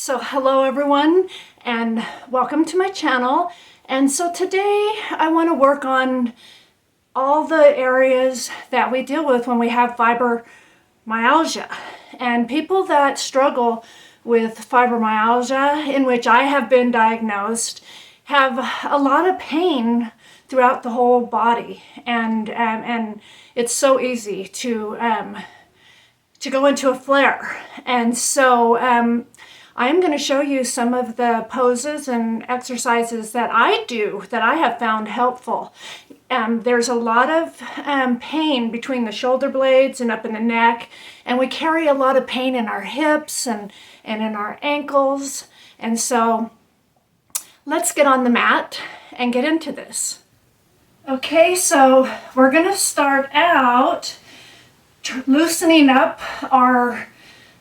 So hello everyone and welcome to my channel. And so today I want to work on all the areas that we deal with when we have fibromyalgia. And people that struggle with fibromyalgia, in which I have been diagnosed, have a lot of pain throughout the whole body. And it's so easy to go into a flare. And so I'm going to show you some of the poses and exercises that I do that I have found helpful. There's a lot of pain between the shoulder blades and up in the neck, and we carry a lot of pain in our hips and in our ankles. And so let's get on the mat and get into this. Okay, so we're going to start out loosening up our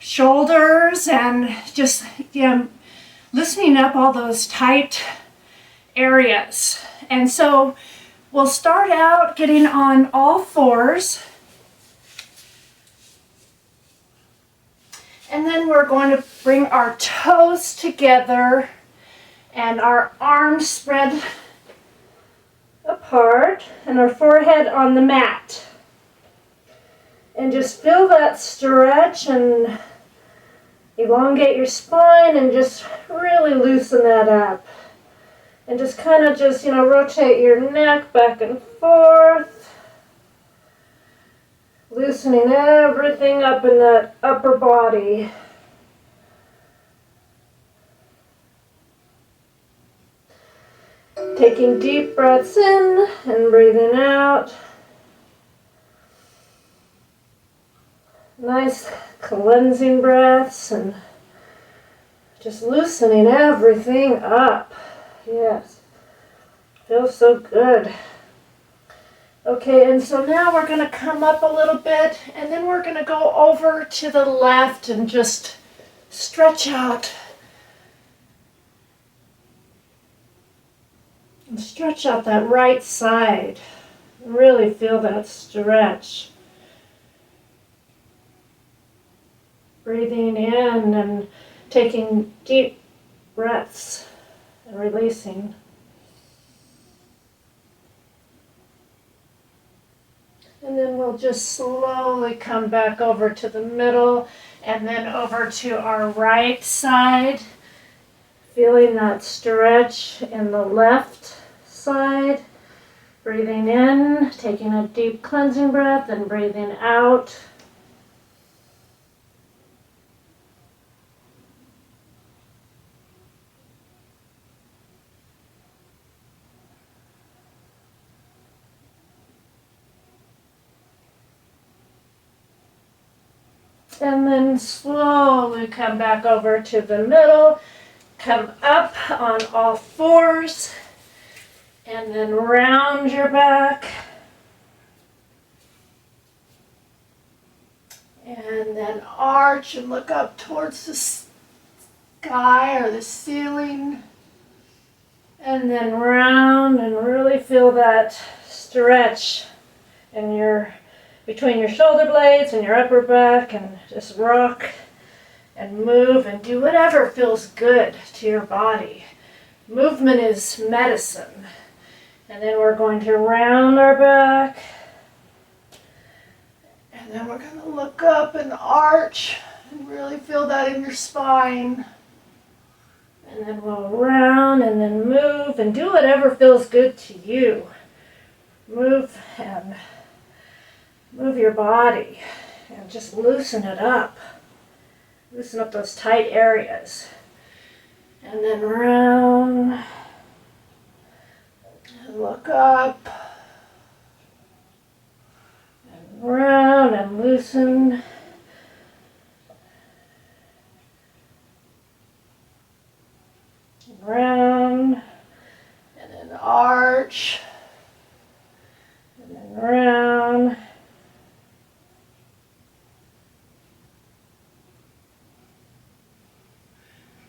shoulders and just loosening up all those tight areas. And so we'll start out getting on all fours, and then we're going to bring our toes together and our arms spread apart and our forehead on the mat. And just feel that stretch and elongate your spine and just really loosen that up. And just kind of rotate your neck back and forth. Loosening everything up in that upper body. Taking deep breaths in and breathing out. Nice cleansing breaths and just loosening everything up. Yes, feels so good. Okay, and so now we're going to come up a little bit, and then we're going to go over to the left and just stretch out. And stretch out that right side. Really feel that stretch. Breathing in and taking deep breaths and releasing. And then we'll just slowly come back over to the middle and then over to our right side. Feeling that stretch in the left side. Breathing in, taking a deep cleansing breath and breathing out. And then slowly come back over to the middle, come up on all fours, and then round your back. And then arch and look up towards the sky or the ceiling. And then round and really feel that stretch in between your shoulder blades and your upper back, and just rock and move and do whatever feels good to your body. Movement is medicine. And then we're going to round our back. And then we're going to look up and arch and really feel that in your spine. And then we'll round and then move and do whatever feels good to you. Move and move your body and just loosen it up. Loosen up those tight areas. And then round and look up and round and loosen. And round and then arch and then round.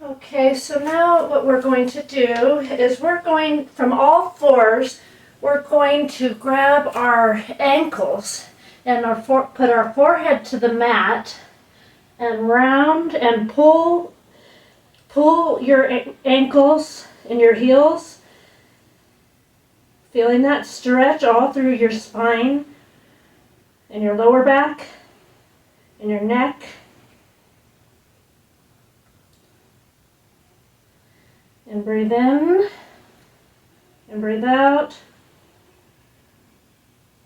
Okay, so now what we're going to do is we're going from all fours, we're going to grab our ankles and put our forehead to the mat and round and pull pull your ankles and your heels, feeling that stretch all through your spine and your lower back and your neck. And breathe in and breathe out.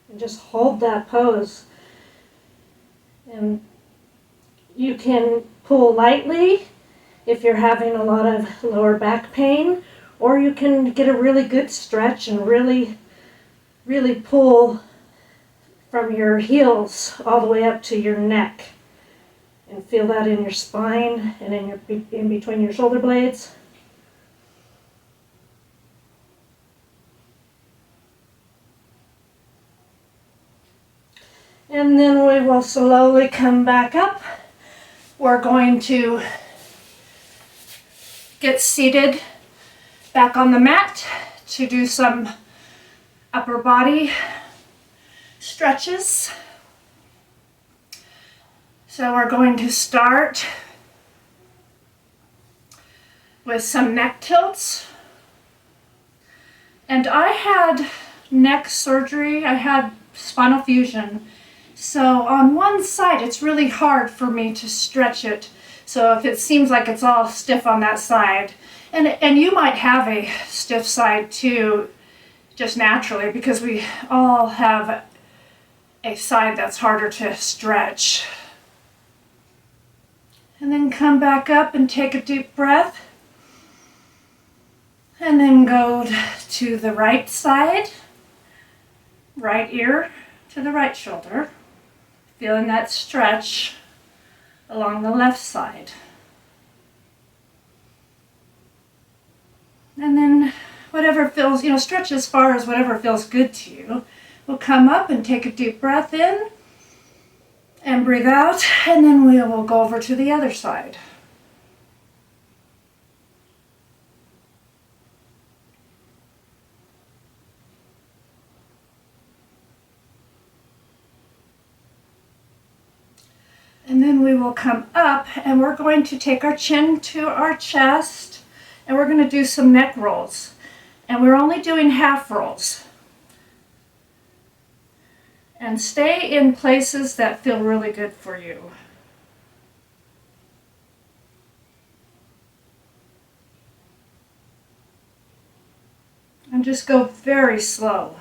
And just hold that pose. And you can pull lightly if you're having a lot of lower back pain, or you can get a really good stretch and really pull from your heels all the way up to your neck. And feel that in your spine and in between your shoulder blades. And then we will slowly come back up. We're going to get seated back on the mat to do some upper body stretches. So we're going to start with some neck tilts. And I had neck surgery, I had spinal fusion. So on one side, it's really hard for me to stretch it. So if it seems like it's all stiff on that side, and you might have a stiff side too, just naturally, because we all have a side that's harder to stretch. And then come back up and take a deep breath. And then go to the right side, right ear to the right shoulder. Feeling that stretch along the left side. And then whatever feels, stretch as far as whatever feels good to you. We'll come up and take a deep breath in and breathe out, and then we will go over to the other side. And then we will come up and we're going to take our chin to our chest and we're going to do some neck rolls. And we're only doing half rolls. And stay in places that feel really good for you. And just go very slow.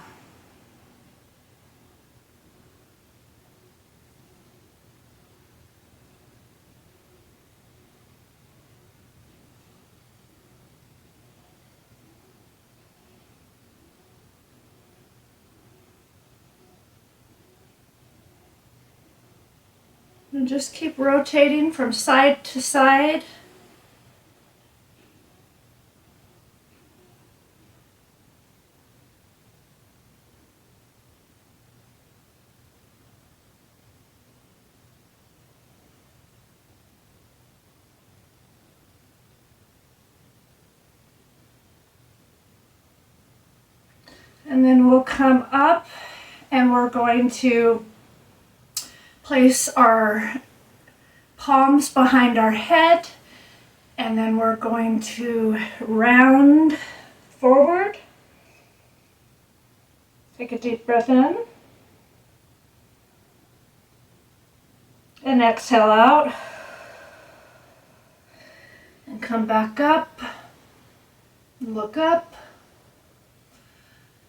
And just keep rotating from side to side. And then we'll come up and we're going to place our palms behind our head, and then we're going to round forward. Take a deep breath in. And exhale out. And come back up. Look up.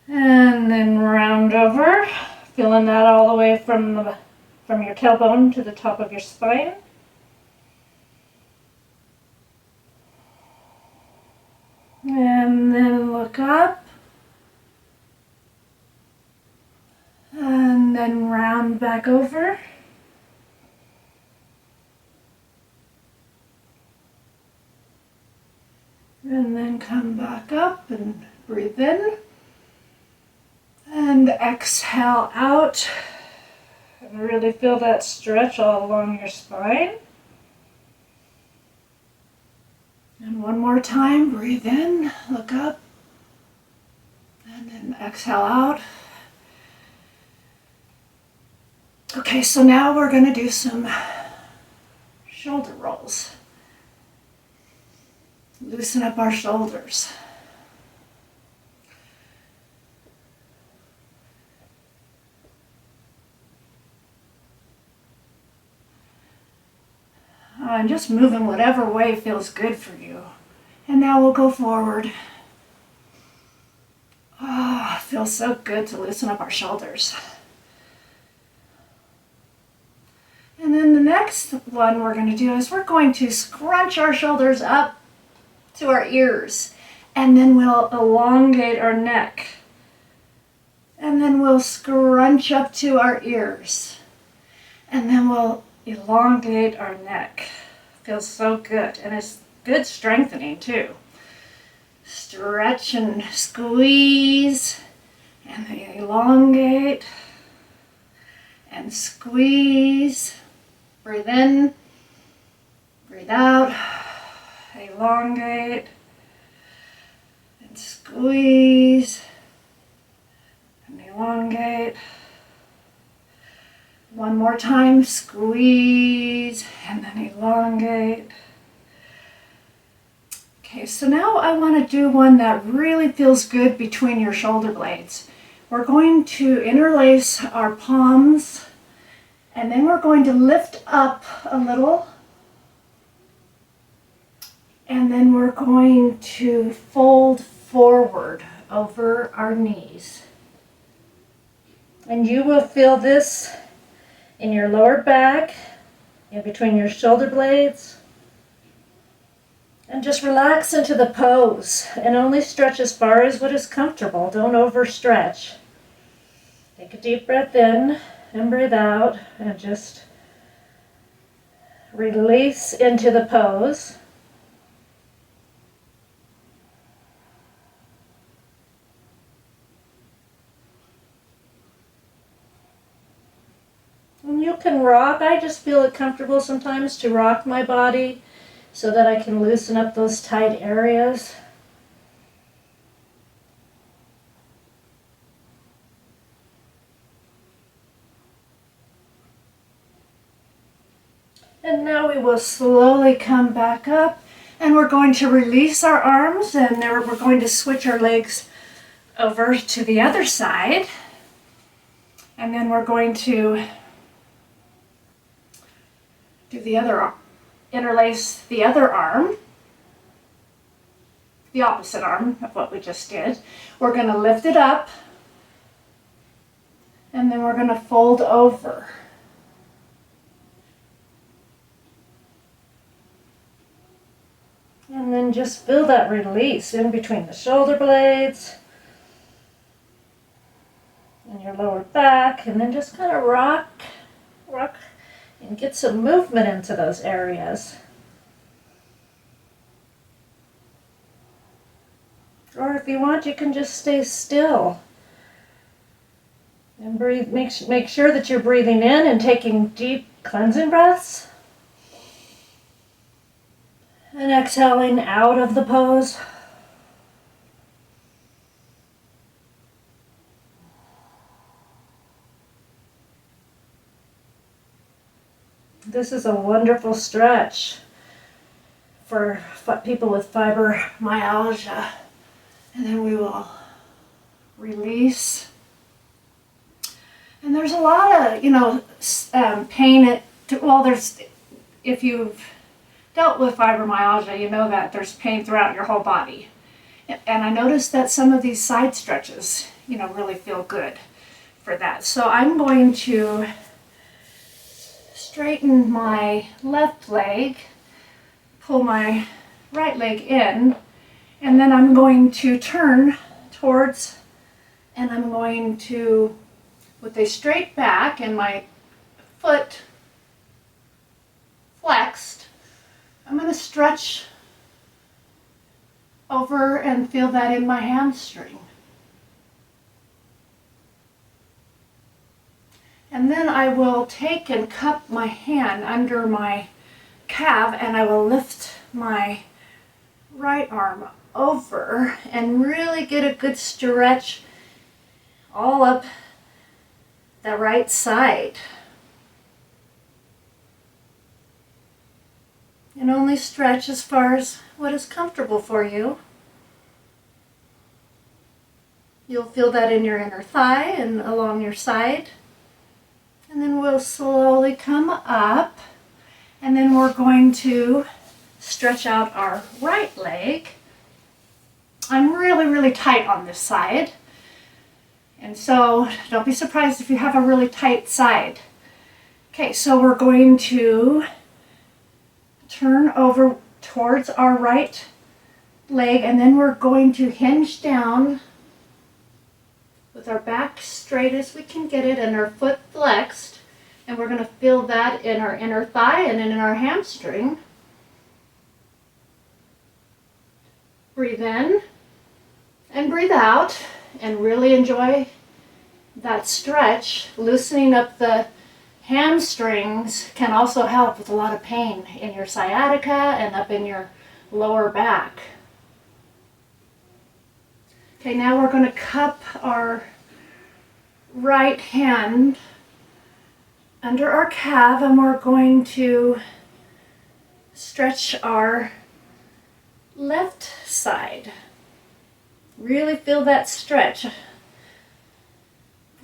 And then round over. Feeling that all the way from your tailbone to the top of your spine. And then look up. And then round back over. And then come back up and breathe in. And exhale out. And really feel that stretch all along your spine. And one more time, breathe in, look up, and then exhale out. Okay, so now we're going to do some shoulder rolls. Loosen up our shoulders. And just moving whatever way feels good for you. And now we'll go forward. Oh, it feels so good to loosen up our shoulders. And then the next one we're going to do is we're going to scrunch our shoulders up to our ears. And then we'll elongate our neck. And then we'll scrunch up to our ears. And then we'll elongate our neck. Feels so good. And it's good strengthening too. Stretch and squeeze. And then elongate. And squeeze. Breathe in. Breathe out. Elongate. And squeeze. And elongate. One more time, squeeze, and then elongate. Okay, so now I want to do one that really feels good between your shoulder blades. We're going to interlace our palms, and then we're going to lift up a little, and then we're going to fold forward over our knees. And you will feel this in your lower back, in between your shoulder blades. And just relax into the pose and only stretch as far as what is comfortable. Don't overstretch. Take a deep breath in and breathe out and just release into the pose. And you can rock. I just feel it comfortable sometimes to rock my body so that I can loosen up those tight areas. And now we will slowly come back up, and we're going to release our arms, and then we're going to switch our legs over to the other side. And then we're going to do the other arm, interlace the other arm, the opposite arm of what we just did. We're going to lift it up, and then we're going to fold over. And then just feel that release in between the shoulder blades and your lower back, and then just kind of rock, and get some movement into those areas. Or if you want, you can just stay still and breathe. Make sure that you're breathing in and taking deep cleansing breaths. And exhaling out of the pose. This is a wonderful stretch for people with fibromyalgia. And then we will release. And there's a lot of, pain. If you've dealt with fibromyalgia, you know that there's pain throughout your whole body. And I noticed that some of these side stretches, really feel good for that. So I'm going to straighten my left leg, pull my right leg in, and then I'm going to turn towards, and I'm going to, with a straight back and my foot flexed, I'm going to stretch over and feel that in my hamstring. And then I will take and cup my hand under my calf, and I will lift my right arm over and really get a good stretch all up the right side. And only stretch as far as what is comfortable for you. You'll feel that in your inner thigh and along your side. And then we'll slowly come up, and then we're going to stretch out our right leg. I'm really, really tight on this side. And so don't be surprised if you have a really tight side. Okay, so we're going to turn over towards our right leg, and then we're going to hinge down with our back straight as we can get it and our foot flexed. And we're going to feel that in our inner thigh and in our hamstring. Breathe in and breathe out and really enjoy that stretch. Loosening up the hamstrings can also help with a lot of pain in your sciatica and up in your lower back. Okay, now we're going to cup our right hand under our calf, and we're going to stretch our left side. Really feel that stretch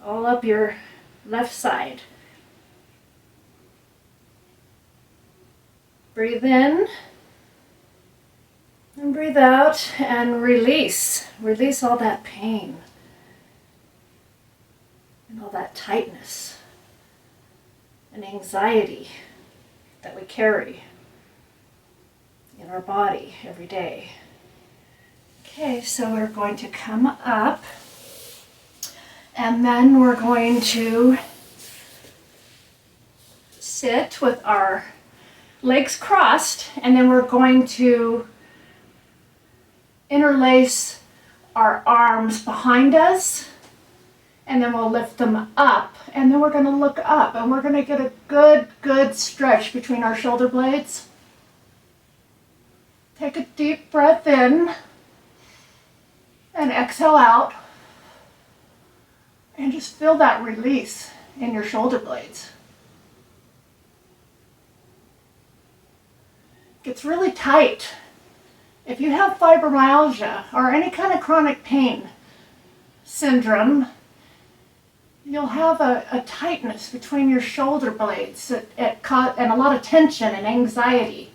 all up your left side. Breathe in and breathe out and release. Release all that pain and all that tightness and anxiety that we carry in our body every day. Okay, so we're going to come up, and then we're going to sit with our legs crossed, and then we're going to interlace our arms behind us, and then we'll lift them up, and then we're going to look up, and we're going to get a good stretch between our shoulder blades. Take a deep breath in and exhale out, and just feel that release in your shoulder blades. It gets really tight. If you have fibromyalgia or any kind of chronic pain syndrome, you'll have a tightness between your shoulder blades and a lot of tension and anxiety.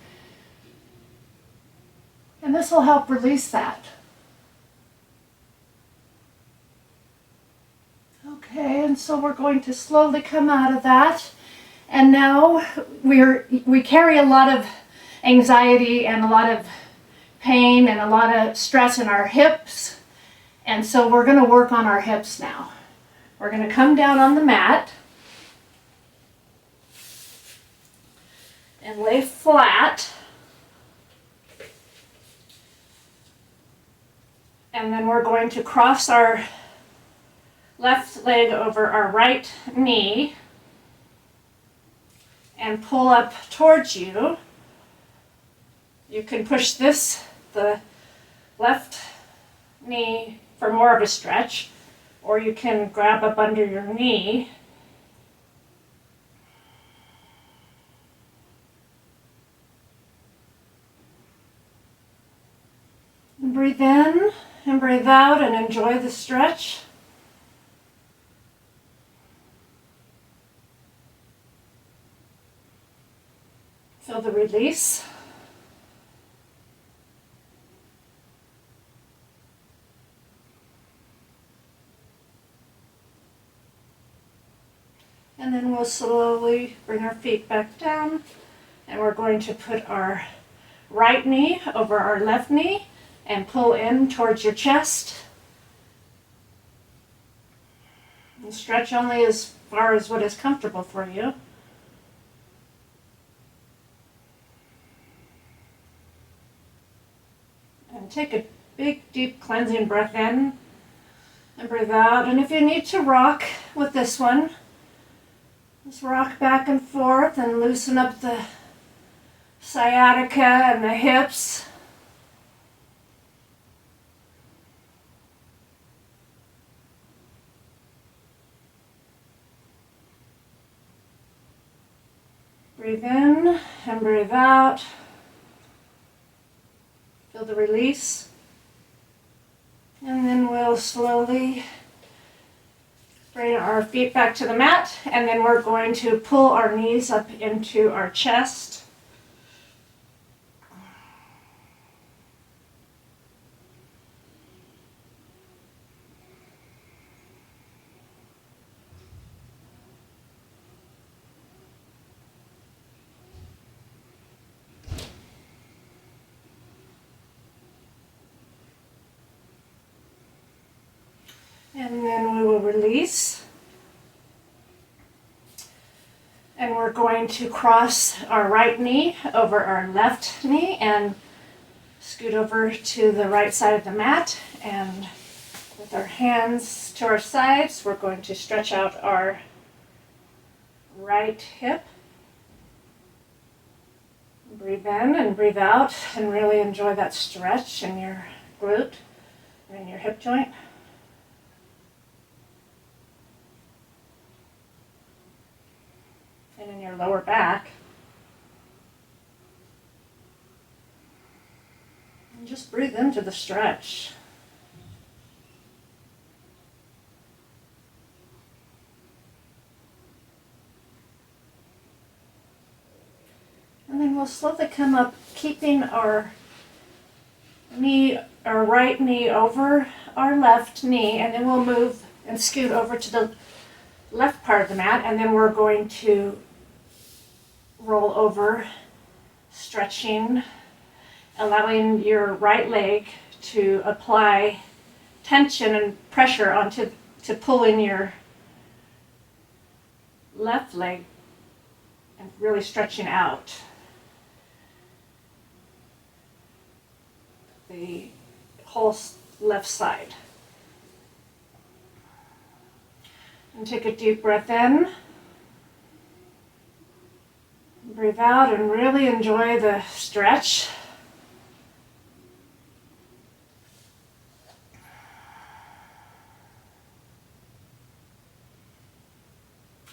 And this will help release that. Okay, and so we're going to slowly come out of that. And now we carry a lot of anxiety and a lot of pain and a lot of stress in our hips. And so we're going to work on our hips now. We're going to come down on the mat and lay flat. And then we're going to cross our left leg over our right knee and pull up towards you. You can push the left knee for more of a stretch, or you can grab up under your knee. And breathe in and breathe out and enjoy the stretch. Feel the release. And then we'll slowly bring our feet back down, and we're going to put our right knee over our left knee and pull in towards your chest. And stretch only as far as what is comfortable for you. And take a big, deep cleansing breath in and breathe out. And if you need to rock with this one, just rock back and forth and loosen up the sciatica and the hips. Breathe in and breathe out. Feel the release. And then we'll slowly bring our feet back to the mat, and then we're going to pull our knees up into our chest. And then we will release. And we're going to cross our right knee over our left knee and scoot over to the right side of the mat. And with our hands to our sides, we're going to stretch out our right hip. Breathe in and breathe out and really enjoy that stretch in your glute and in your hip joint. And in your lower back. And just breathe into the stretch. And then we'll slowly come up, keeping our right knee over our left knee, and then we'll move and scoot over to the left part of the mat, and then we're going to roll over, stretching, allowing your right leg to apply tension and pressure to pull in your left leg and really stretching out the whole left side. And take a deep breath in. Breathe out and really enjoy the stretch.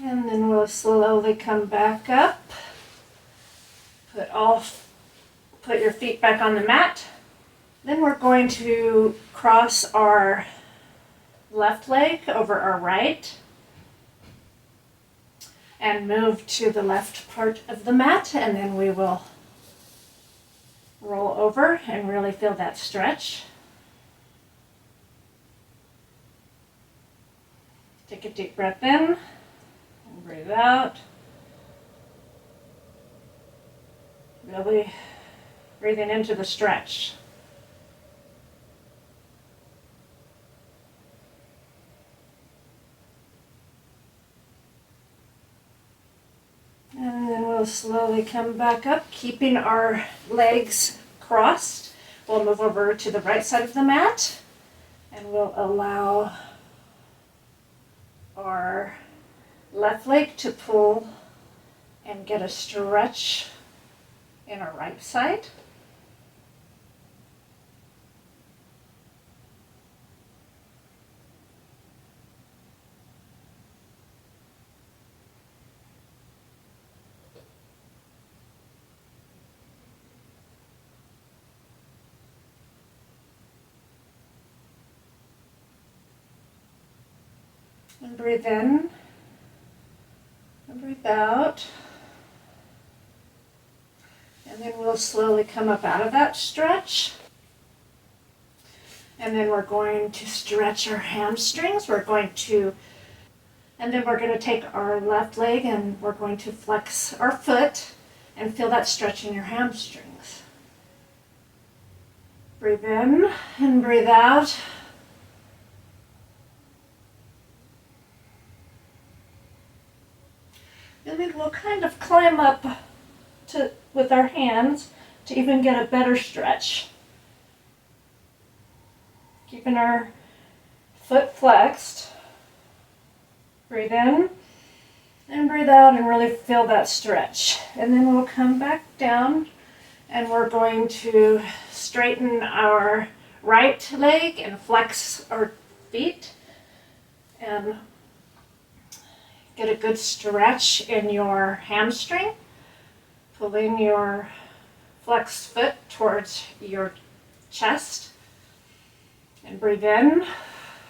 And then we'll slowly come back up. Put your feet back on the mat. Then we're going to cross our left leg over our right and move to the left part of the mat, and then we will roll over and really feel that stretch. Take a deep breath in and breathe out. Really breathing into the stretch. And then we'll slowly come back up, keeping our legs crossed. We'll move over to the right side of the mat, and we'll allow our left leg to pull and get a stretch in our right side. And breathe in and breathe out. And then we'll slowly come up out of that stretch. And then we're going to stretch our hamstrings. And then we're going to take our left leg and we're going to flex our foot and feel that stretch in your hamstrings. Breathe in and breathe out. And then we'll kind of climb up with our hands to even get a better stretch. Keeping our foot flexed. Breathe in and breathe out and really feel that stretch. And then we'll come back down and we're going to straighten our right leg and flex our feet and get a good stretch in your hamstring, pulling your flexed foot towards your chest. And breathe in.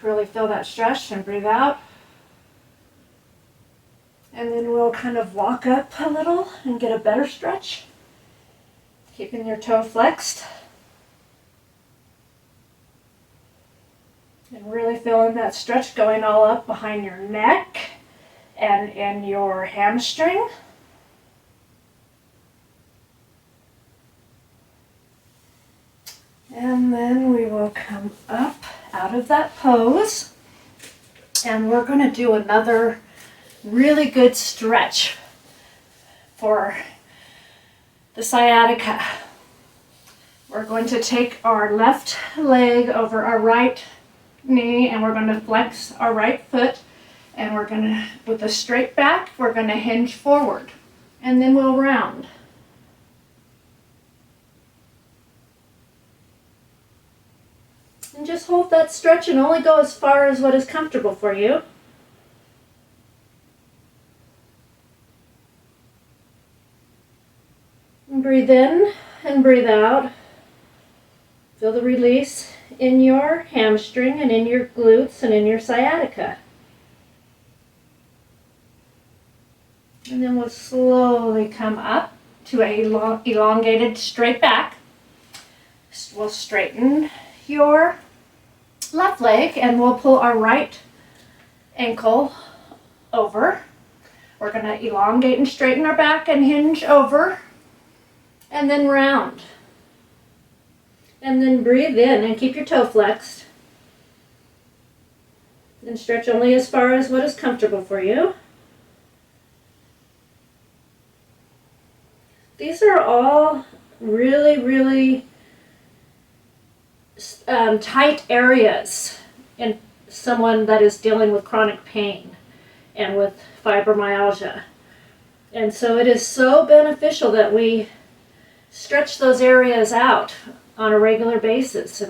Really feel that stretch and breathe out. And then we'll kind of walk up a little and get a better stretch. Keeping your toe flexed. And really feeling that stretch going all up behind your neck and in your hamstring. And then we will come up out of that pose. And we're going to do another really good stretch for the sciatica. We're going to take our left leg over our right knee and we're going to flex our right foot, and we're going to, with a straight back, we're going to hinge forward and then we'll round. And just hold that stretch and only go as far as what is comfortable for you. And breathe in and breathe out. Feel the release in your hamstring and in your glutes and in your sciatica. And then we'll slowly come up to a elongated straight back. We'll straighten your left leg and we'll pull our right ankle over. We're going to elongate and straighten our back and hinge over and then round. And then breathe in and keep your toe flexed. And stretch only as far as what is comfortable for you. These are all really, really tight areas in someone that is dealing with chronic pain and with fibromyalgia. And so it is so beneficial that we stretch those areas out on a regular basis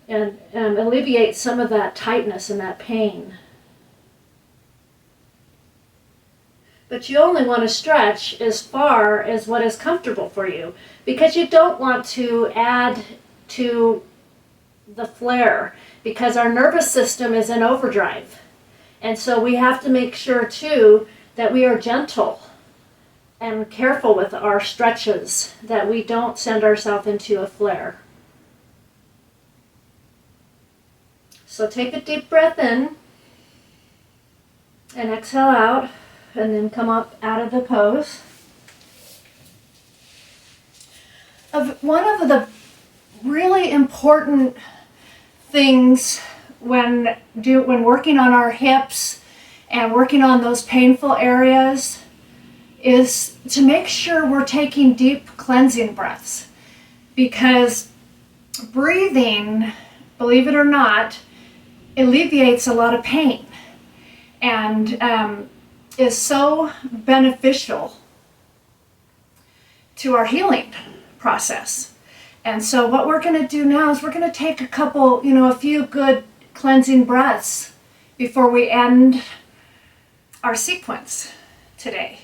and alleviate some of that tightness and that pain. But you only want to stretch as far as what is comfortable for you, because you don't want to add to the flare, because our nervous system is in overdrive. And so we have to make sure too that we are gentle and careful with our stretches, that we don't send ourselves into a flare. So take a deep breath in and exhale out, and then come up out of the pose. One of the really important things when working on our hips and working on those painful areas is to make sure we're taking deep cleansing breaths, because breathing, believe it or not, alleviates a lot of pain and is so beneficial to our healing process. And so what we're going to do now is we're going to take a few good cleansing breaths before we end our sequence today.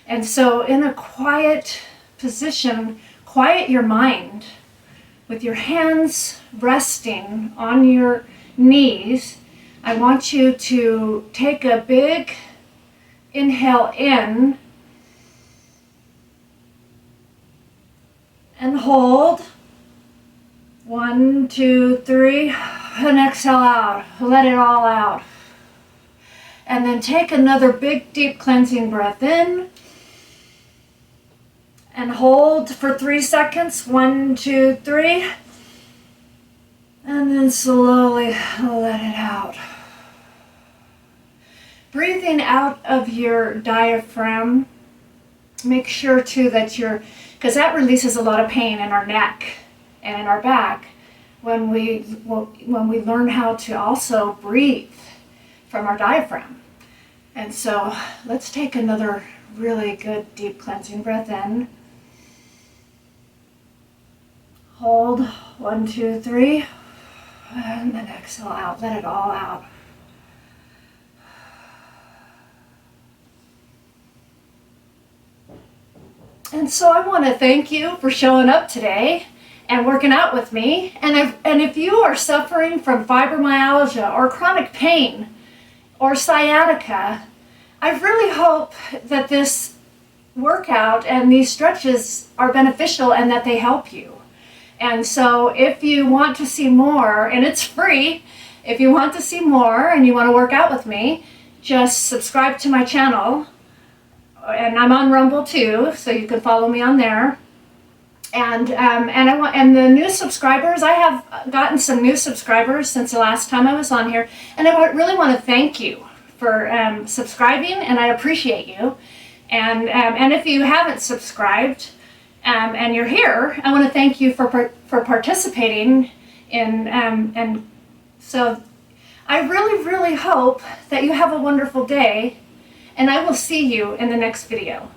And so in a quiet position, quiet your mind with your hands resting on your knees. I want you to take a big inhale in and hold. 1, 2, 3, and exhale out. Let it all out. And then take another big, deep cleansing breath in and hold for 3 seconds. 1, 2, 3. And then slowly let it out. Breathing out of your diaphragm, make sure too that because that releases a lot of pain in our neck and in our back when we learn how to also breathe from our diaphragm. And so let's take another really good deep cleansing breath in. Hold, 1, 2, 3, and then exhale out, let it all out. And so I want to thank you for showing up today and working out with me. And if you are suffering from fibromyalgia or chronic pain or sciatica, I really hope that this workout and these stretches are beneficial and that they help you. And so if you want to see more, and it's free, if you want to see more and you want to work out with me, just subscribe to my channel. And I'm on Rumble too, so you can follow me on there. And the new subscribers, I have gotten some new subscribers since the last time I was on here, and I really want to thank you for subscribing, and I appreciate you. And if you haven't subscribed and you're here, I want to thank you for participating in. And so I really hope that you have a wonderful day, and I will see you in the next video.